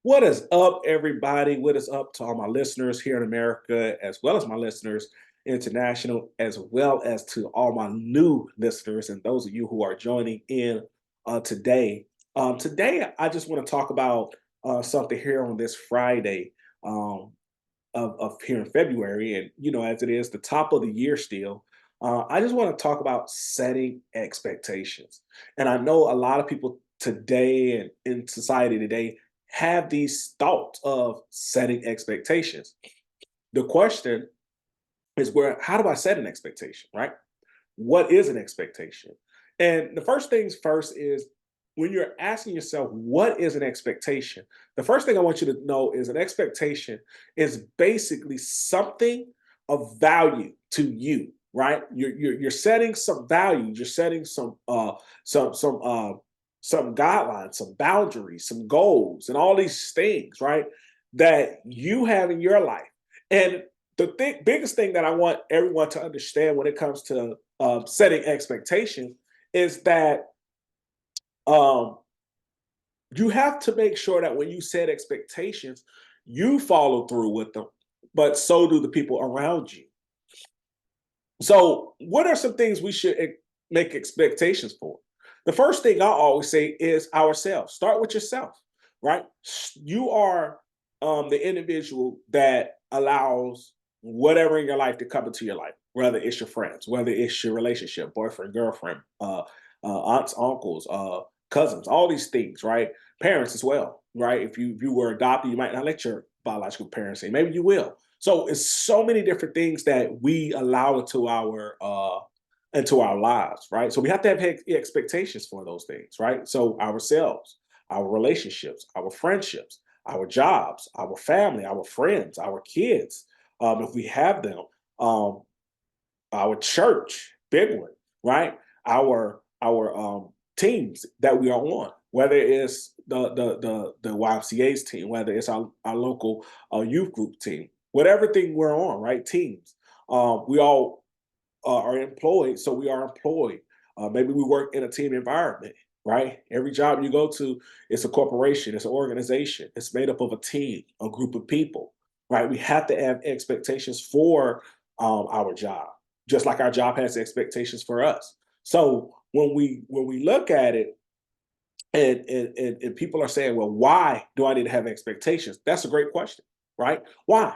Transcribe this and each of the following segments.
What is up, everybody? What is up to all my listeners here in America, as well as my listeners international, as well as to all my new listeners and those of you who are joining in today. Today, I just want to talk about something here on this Friday um, of here in February, and as it is the top of the year still. I just want to talk about setting expectations, and I know a lot of people today and in society today have these thoughts of setting expectations. The question is how do I set an expectation, right? What is an expectation? And the first things first is when you're asking yourself, what is an expectation? The first thing I want you to know is an expectation is basically something of value to you, right? You're setting some values, you're setting some guidelines, some boundaries, some goals, and all these things, right? That you have in your life. And biggest thing that I want everyone to understand when it comes to setting expectations is that um, you have to make sure that when you set expectations, you follow through with them, but so do the people around you. So, what are some things we should make expectations for? The first thing I always say is ourselves. Start with yourself, right? You are the individual that allows whatever in your life to come into your life, whether it's your friends, whether it's your relationship, boyfriend, girlfriend, aunts, uncles, cousins, all these things, right? Parents as well, right? If you were adopted, you might not let your biological parents say, maybe you will. So it's so many different things that we allow into our lives, right? So we have to have expectations for those things, right? So ourselves, our relationships, our friendships, our jobs, our family, our friends, our kids, if we have them, um, our church, big one, right? Our teams that we are on, whether it's the YMCA's team, whether it's our local youth group team, whatever thing we're on, right? Teams. We all are employed, so we are employed. Maybe we work in a team environment, right? Every job you go to, it's a corporation, it's an organization, it's made up of a team, a group of people, right? We have to have expectations for our job, just like our job has expectations for us. So when we look at it, and people are saying, well, why do I need to have expectations? That's a great question, right? Why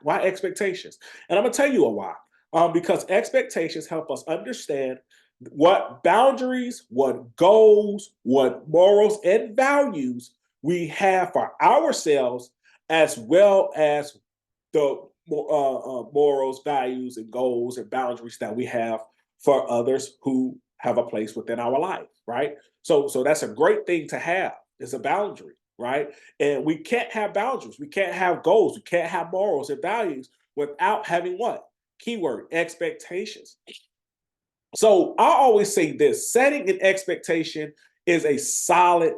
expectations? And I'm gonna tell you a why. Because expectations help us understand what boundaries, what goals, what morals and values we have for ourselves, as well as the morals, values, and goals and boundaries that we have for others who have a place within our life, right? So that's a great thing to have. It's a boundary, right? And we can't have boundaries. We can't have goals. We can't have morals and values without having what? Keyword expectations. So I always say this: setting an expectation is a solid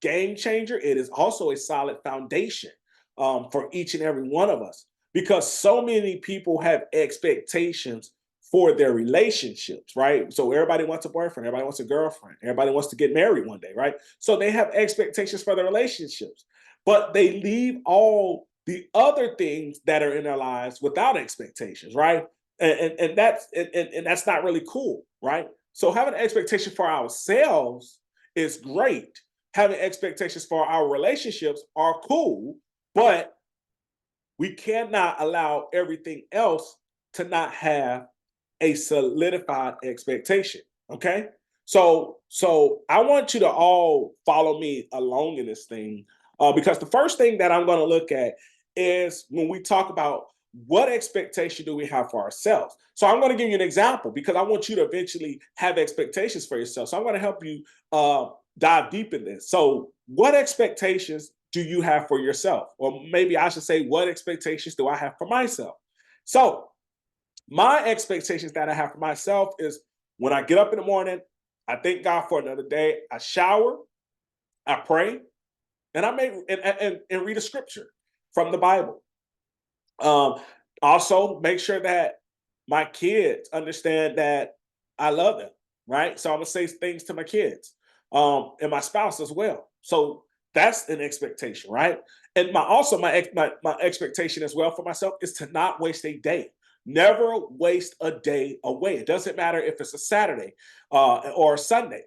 game changer. It is also a solid foundation for each and every one of us because so many people have expectations for their relationships, right? So everybody wants a boyfriend, everybody wants a girlfriend, everybody wants to get married one day, right? So they have expectations for their relationships, but they leave all the other things that are in their lives without expectations, right? And that's not really cool, right? So having an expectation for ourselves is great. Having expectations for our relationships are cool, but we cannot allow everything else to not have a solidified expectation. Okay. So I want you to all follow me along in this thing because the first thing that I'm going to look at is when we talk about what expectation do we have for ourselves. So I'm going to give you an example because I want you to eventually have expectations for yourself. So I'm going to help you dive deep in this. So what expectations do you have for yourself? Or maybe I should say, what expectations do I have for myself? So my expectations that I have for myself is when I get up in the morning, I thank God for another day. I shower, I pray, and I may and read a scripture from the Bible. Um, Also, make sure that my kids understand that I love them, right? So I'm gonna say things to my kids and my spouse as well. So That's an expectation, right? And my expectation as well for myself is to not waste a day. Never waste a day away. It doesn't matter if it's a Saturday or a Sunday.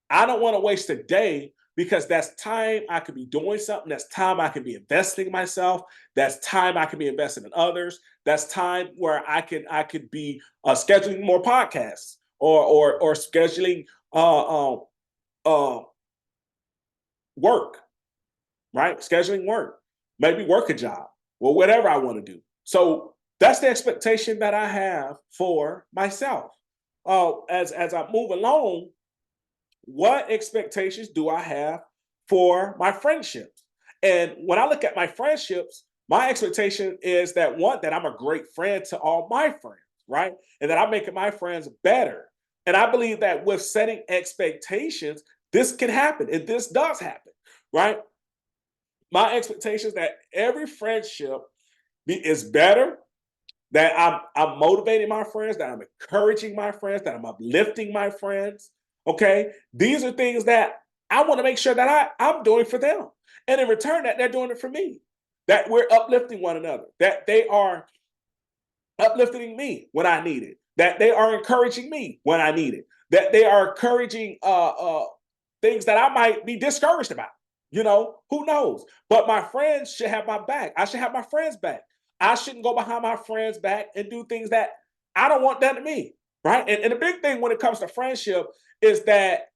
I don't want to waste a day because that's time I could be doing something. That's time I can be investing in myself. That's time I can be investing in others. That's time where I could be scheduling more podcasts or scheduling uh, uh, work, right? Scheduling work, maybe work a job or whatever I want to do. So that's the expectation that I have for myself. As I move along, what expectations do I have for my friendships? And when I look at my friendships, my expectation is that one, that I'm a great friend to all my friends, right? And that I'm making my friends better. And I believe that with setting expectations, this can happen and this does happen, right? My expectation is that every friendship is better, that I'm motivating my friends, that I'm encouraging my friends, that I'm uplifting my friends. Okay. These are things that I want to make sure that I'm doing for them. And in return, that they're doing it for me. That we're uplifting one another, that they are uplifting me when I need it, that they are encouraging me when I need it, that they are encouraging things that I might be discouraged about. Who knows? But my friends should have my back. I should have my friends' back. I shouldn't go behind my friends' back and do things that I don't want done to me. Right. And the big thing when it comes to friendship is that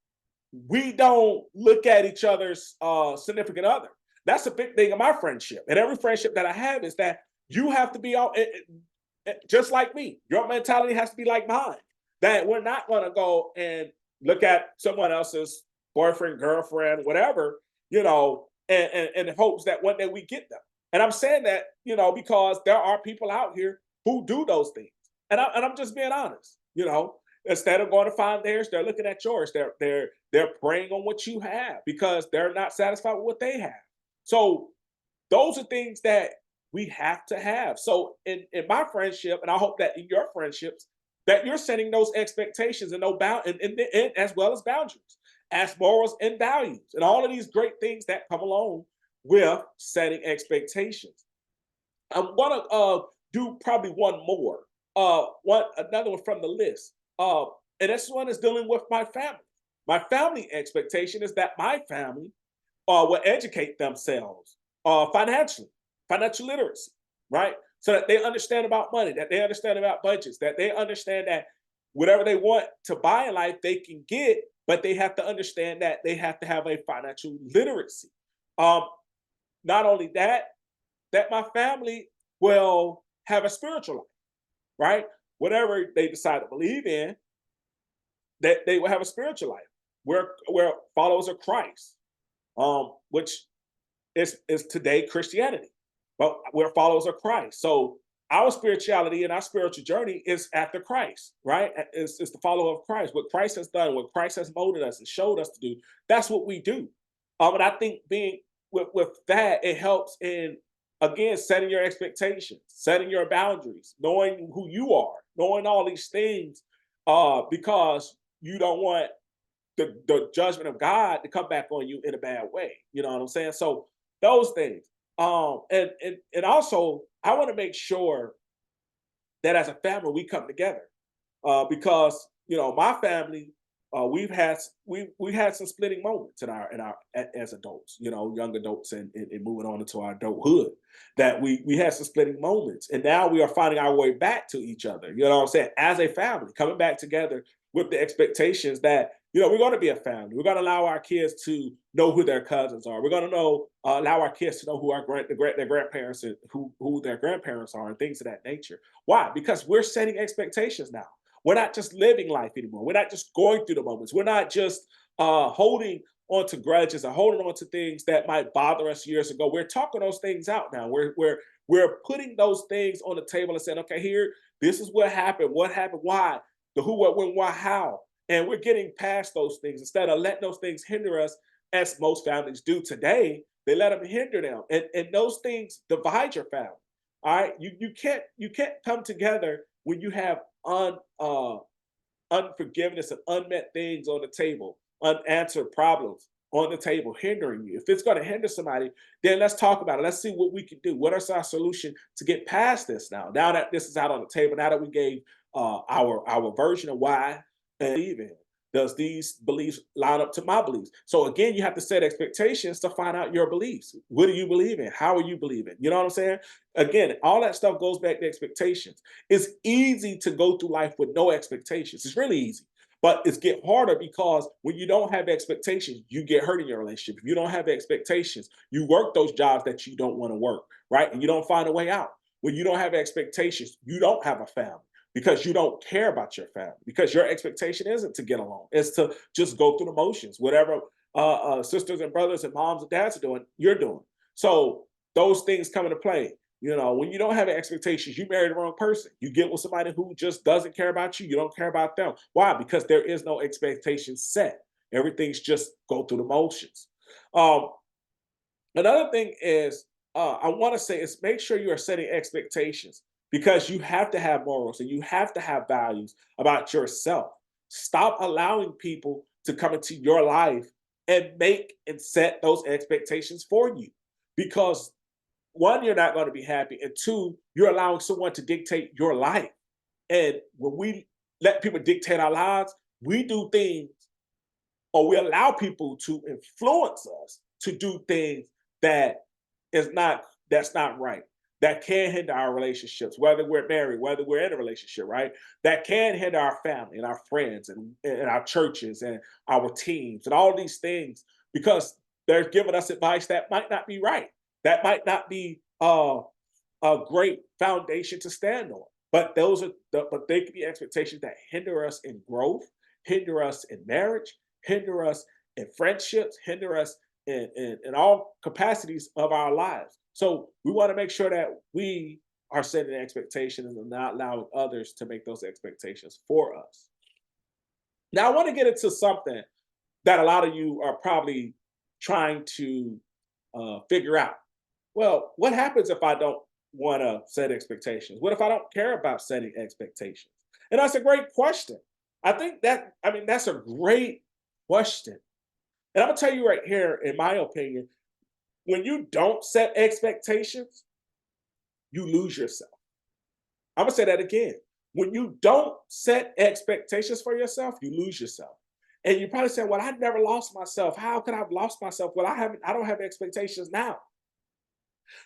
we don't look at each other's significant other. That's a big thing in my friendship. And every friendship that I have is that you have to be all just like me. Your mentality has to be like mine. That we're not going to go and look at someone else's boyfriend, girlfriend, whatever, and in hopes that one day we get them. And I'm saying that, because there are people out here who do those things. And I'm just being honest, instead of going to find theirs, they're looking at yours. They're preying on what you have because they're not satisfied with what they have. So those are things that we have to have. So in my friendship, and I hope that in your friendships, that you're setting those expectations and no bound and as well as boundaries, as morals and values, and all of these great things that come along with setting expectations. I'm gonna do probably one more. One another one from the list. And this one is dealing with my family. My family expectation is that my family will educate themselves financially, financial literacy, right? So that they understand about money, that they understand about budgets, that they understand that whatever they want to buy in life, they can get, but they have to understand that they have to have a financial literacy. Um, Not only that, that my family will have a spiritual life, right? Whatever they decide to believe in, that they will have a spiritual life. We're followers of Christ, which is today Christianity, but we're followers of Christ. So our spirituality and our spiritual journey is after Christ, right? It's the follower of Christ. What Christ has done, what Christ has molded us and showed us to do, that's what we do. And I think being with that, it helps in again setting your expectations, setting your boundaries, knowing who you are, knowing all these things, because you don't want the judgment of God to come back on you in a bad way. You know what I'm saying? So those things. And also I want to make sure that as a family we come together. Because my family, we had some splitting moments as adults, young adults and moving on into our adulthood, that we had some splitting moments, and now we are finding our way back to each other. You know what I'm saying? As a family, coming back together with the expectations that we're going to be a family. We're going to allow our kids to know who their cousins are. We're going to allow our kids to know who their grandparents and who their grandparents are and things of that nature. Why? Because we're setting expectations now. We're not just living life anymore. We're not just going through the moments. We're not just holding on to grudges or holding on to things that might bother us years ago. We're talking those things out now. We're putting those things on the table and saying, okay, here, this is what happened, why, the who, what, when, why, how. And we're getting past those things instead of letting those things hinder us, as most families do today. They let them hinder them, and those things divide your family. All right, you can't come together when you have unforgiveness and unmet things on the table, unanswered problems. on the table hindering you. If it's going to hinder somebody, then let's talk about it. Let's see what we can do. What is our solution to get past this now? Now that this is out on the table, now that we gave our version of why and believe in. Does these beliefs line up to my beliefs? So again, you have to set expectations to find out your beliefs. What do you believe in? How are you believing? You know what I'm saying? Again, all that stuff goes back to expectations. It's easy to go through life with no expectations. It's really easy. But it's get harder because when you don't have expectations, you get hurt in your relationship. If you don't have expectations, you work those jobs that you don't want to work, right? And you don't find a way out. When you don't have expectations, you don't have a family because you don't care about your family, because your expectation isn't to get along. It's to just go through the motions. Whatever sisters and brothers and moms and dads are doing, you're doing. So those things come into play. You know, when you don't have expectations, you marry the wrong person. You get with somebody who just doesn't care about you. You don't care about them. Why? Because there is no expectation set. Everything's just go through the motions. Um, Another thing is, I want to say is make sure you are setting expectations because you have to have morals and you have to have values about yourself. Stop allowing people to come into your life and make and set those expectations for you because one, you're not going to be happy, and two, you're allowing someone to dictate your life. And when we let people dictate our lives, we do things or we allow people to influence us to do things that is not that's not right. That can hinder our relationships, whether we're married, whether we're in a relationship, right? That can hinder our family and our friends and our churches and our teams and all these things because they're giving us advice that might not be right. That might not be a great foundation to stand on. But but they can be expectations that hinder us in growth, hinder us in marriage, hinder us in friendships, hinder us in all capacities of our lives. So we want to make sure that we are setting expectations and not allowing others to make those expectations for us. Now, I want to get into something that a lot of you are probably trying to figure out. Well, what happens if I don't want to set expectations? What if I don't care about setting expectations? And that's a great question. I mean, that's a great question. And I'm going to tell you right here, in my opinion, when you don't set expectations, you lose yourself. I'm going to say that again. When you don't set expectations for yourself, you lose yourself. And you probably say, well, I never lost myself. How could I have lost myself? Well, I don't have expectations now.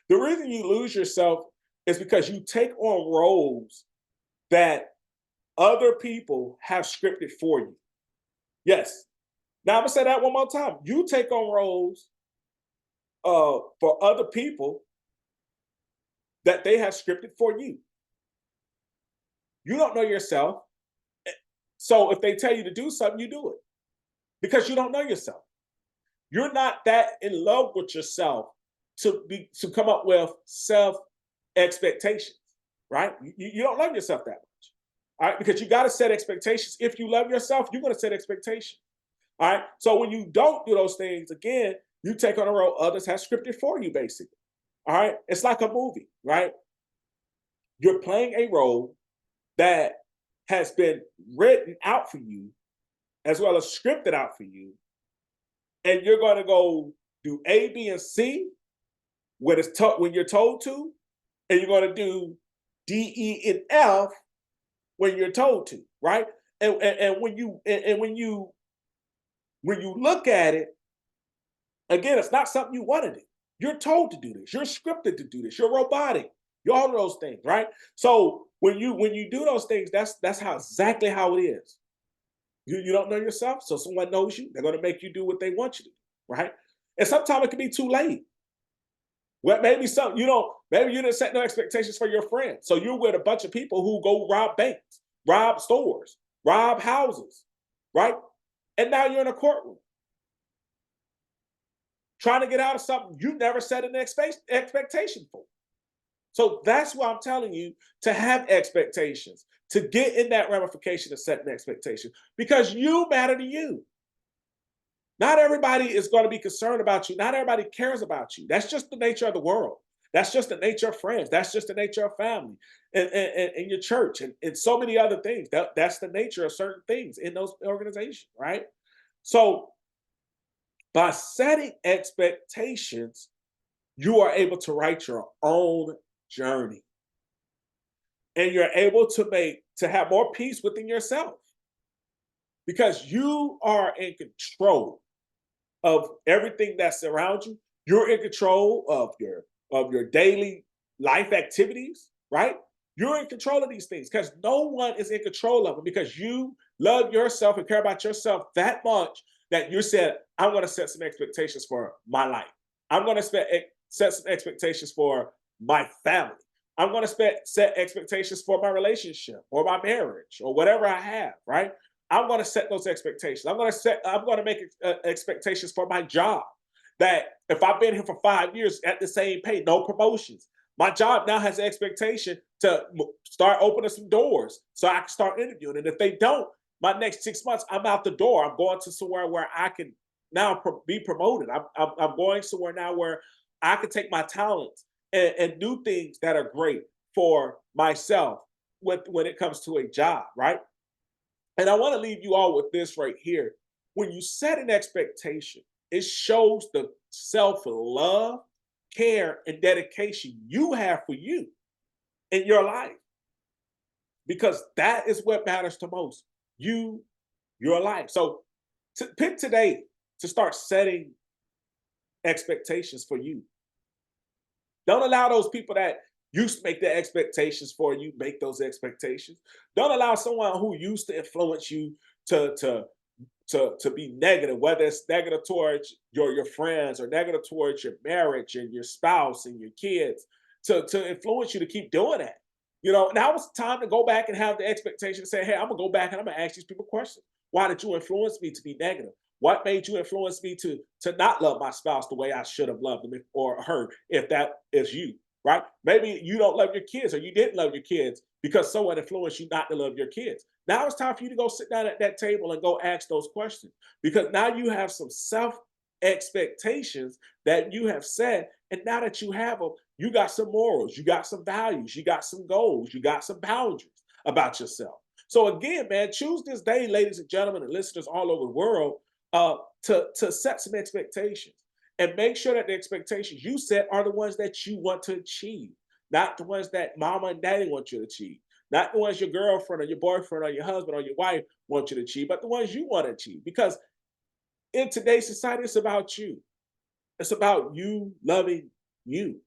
The reason you lose yourself is because you take on roles that other people have scripted for you. Yes. Now I'm gonna say that one more time. You take on roles for other people that they have scripted for you. You don't know yourself. So if they tell you to do something, you do it because you don't know yourself. You're not that in love with yourself to come up with self expectations, right? You don't love yourself that much, all right? Because you got to set expectations. If you love yourself, you're going to set expectations, all right? So when you don't do those things, again, you take on a role others have scripted for you, basically, all right? It's like a movie, right? You're playing a role that has been written out for you as well as scripted out for you, and you're going to go do A, B, and C when you're told to, and you're going to do D, E, and F when you're told to, right? And when you look at it, again, it's not something you want to do. You're told to do this. You're scripted to do this. You're robotic. You're all of those things, right? So when you do those things, that's how exactly how it is. You don't know yourself, so someone knows you. They're going to make you do what they want you to do, right? And sometimes it can be too late. Well, maybe some you don't. Maybe you didn't set no expectations for your friend, so you're with a bunch of people who go rob banks, rob stores, rob houses, right? And now you're in a courtroom trying to get out of something you never set an expectation for. So that's why I'm telling you to have expectations, to get in that ramification of setting expectations, because you matter to you. Not everybody is going to be concerned about you. Not everybody cares about you. That's just the nature of the world. That's just the nature of friends. That's just the nature of family and your church and so many other things. That's the nature of certain things in those organizations, right? So By setting expectations, you are able to write your own journey, and you're able to have more peace within yourself because you are in control of everything that's around you. You're in control of your daily life activities, right? You're in control of these things because no one is in control of them because you love yourself and care about yourself that much that you said, I'm going to set some expectations for my life. I'm going to set some expectations for my family. I'm going to set expectations for my relationship or my marriage or whatever I have, right? I'm going to set those expectations. I'm going to make expectations for my job. That if I've been here for 5 years at the same pay, no promotions, my job now has an expectation to start opening some doors so I can start interviewing. And if they don't, my next 6 months, I'm out the door. I'm going to somewhere where I can now be promoted. I'm going somewhere now where I can take my talents and do things that are great for myself when it comes to a job, right? And I want to leave you all with this right here. When you set an expectation, it shows the self love, care, and dedication you have for you in your life because that is what matters the most. You, your life. So pick today to start setting expectations for you. Don't allow those people that used to make their expectations for you make those expectations. Don't allow someone who used to influence you to be negative, whether it's negative towards your friends or negative towards your marriage and your spouse and your kids, to influence you to keep doing that. Now it's time to go back and have the expectation to say, hey, I'm gonna go back and I'm gonna ask these people questions. Why did you influence me to be negative? What made you influence me to not love my spouse the way I should have loved them or her if that is you, right? Maybe you don't love your kids or you didn't love your kids because someone influenced you not to love your kids. Now it's time for you to go sit down at that table and go ask those questions because now you have some self expectations that you have set. And now that you have them, you got some morals, you got some values, you got some goals, you got some boundaries about yourself. So again, man, choose this day, ladies and gentlemen, and listeners all over the world, to set some expectations and make sure that the expectations you set are the ones that you want to achieve, not the ones that mama and daddy want you to achieve, not the ones your girlfriend or your boyfriend or your husband or your wife want you to achieve, but the ones you want to achieve. Because in today's society, it's about you. It's about you loving you.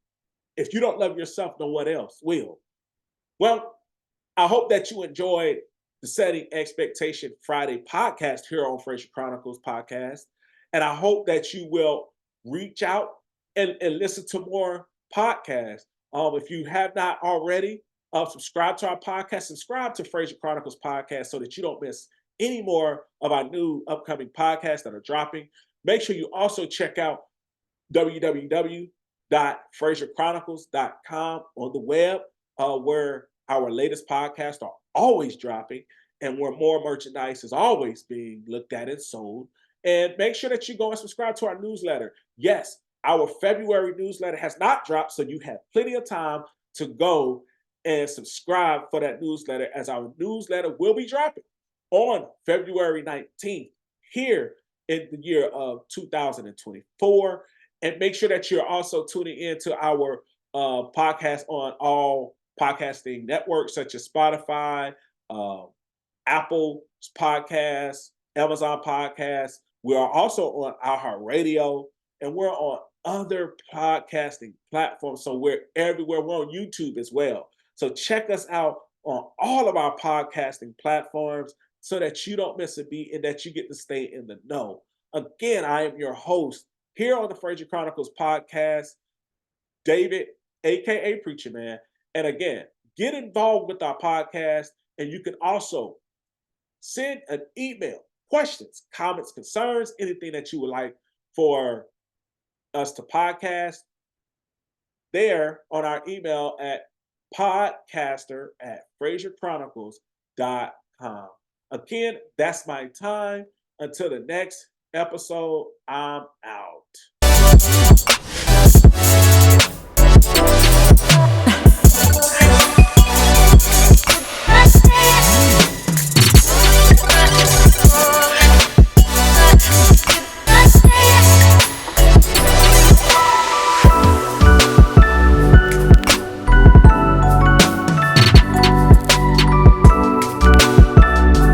If you don't love yourself, no one else will. Well, I hope that you enjoyed the Setting Expectation Friday podcast here on Fraser Chronicles podcast. And I hope that you will reach out and listen to more podcasts. If you have not already, subscribe to our podcast, subscribe to Fraser Chronicles podcast so that you don't miss any more of our new upcoming podcasts that are dropping. Make sure you also check out www.fraserchronicles.com on the web, where our latest podcasts are always dropping and where more merchandise is always being looked at and sold. And make sure that you go and subscribe to our newsletter. Yes, our February newsletter has not dropped, so you have plenty of time to go and subscribe for that newsletter, as our newsletter will be dropping on February 19th here in the year of 2024. And make sure that you're also tuning into our podcast on all podcasting networks such as Spotify, Apple Podcasts, Amazon Podcasts. We are also on iHeartRadio, and we're on other podcasting platforms. So we're everywhere. We're on YouTube as well. So check us out on all of our podcasting platforms so that you don't miss a beat and that you get to stay in the know. Again, I am your host here on the Fraser Chronicles podcast, David, aka Preacherman. And again, get involved with our podcast, and you can also send an email, questions, comments, concerns, anything that you would like for us to podcast there on our email at podcaster@fraserchronicles.com. Again, that's my time. Until the next episode, I'm out.